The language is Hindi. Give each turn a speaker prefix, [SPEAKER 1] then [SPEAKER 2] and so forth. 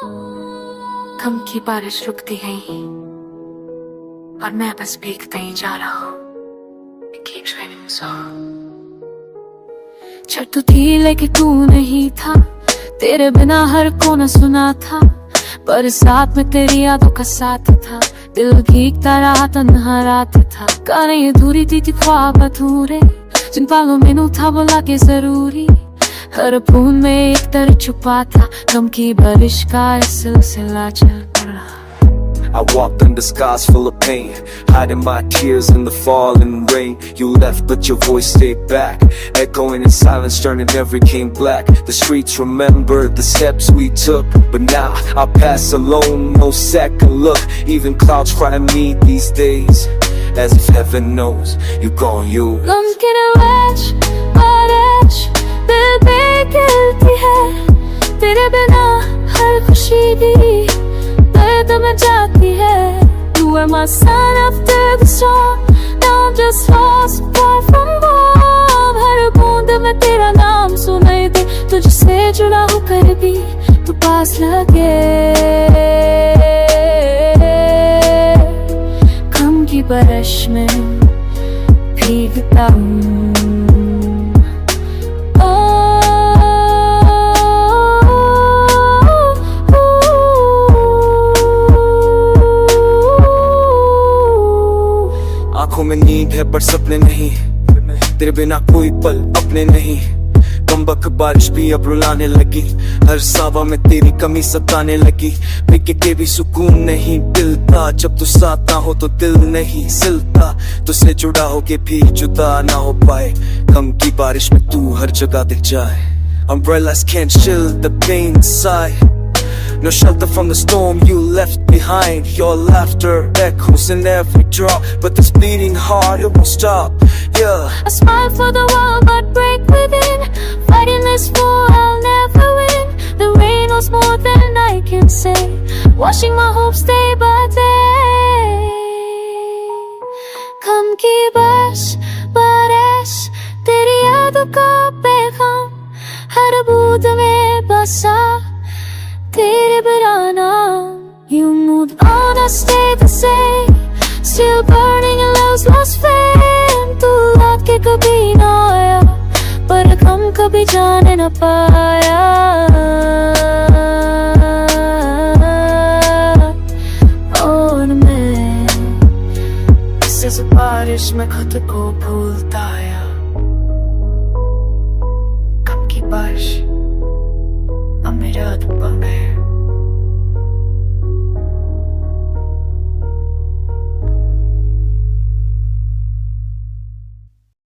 [SPEAKER 1] गम की बारिश रुकती गई और मैं बस भीगता ही जा रहा हूँ। It keeps raining so. जब तू थी लेके तू नहीं था, तेरे बिना हर कोना सुना था, पर साथ में तेरी यादों का साथ था। दिल भीगता रहा तन्हा रात था, गाने अधूरी थी ख्वाब अधूरे, जिन पालों में नू था बोला के जरूरी। हर बूंद में एक दर्द छुपा था, गम की बारिश का सिलसिला चल पड़ा।
[SPEAKER 2] I walked under skies full of pain, hiding my tears in the falling rain. You left but your voice stayed back, echoing in silence, turning every king black. The streets remember the steps we took, but now I pass alone, no second look. Even clouds cry me these days, as if heaven knows you gone. You
[SPEAKER 1] गम की नवाज बारिश दिल पे गिरती है, तेरे बिना हर खुशी भी दर्द में जाती है। You were my sun after the storm, now I'm just lost far from home. हर बूंद में तेरा नाम सुनाई दे, तुझसे जुड़ा होकर भी तू पास लगे। गम की बारिश में भीगता हूँ।
[SPEAKER 2] आंखों में नींद है पर सपने नहीं, तेरे बिना कोई पल अपने नहीं। कमबख्त बारिश भी अब रुलाने लगी, हर सावा में तेरी कमी सताने लगी। भीग के भी सुकून नहीं मिलता, जब तू साथ ना हो तो दिल नहीं सिलता। तुझसे जुड़ा होके भी जुदा ना हो पाए, गम की बारिश में तू हर जगह दिख जाए। Umbrellas can't chill the pain inside, no shelter from the storm you left behind. Your laughter echoes in every drop, but this bleeding heart, it won't stop. Yeah,
[SPEAKER 1] I smile for the world but break within, fighting this war I'll never win. The rain was more than I can say, washing my hopes day by day. गम की बारिश तेरी यादों का पैगाम, हर बूंद में बसा तेरे बिना। You moved on, I stayed the same, still burning in love's lost flame. तू लौट के कभी ना आया, पर गम कभी जाने न पाया। और मैं इस बारिश में खुद को भूल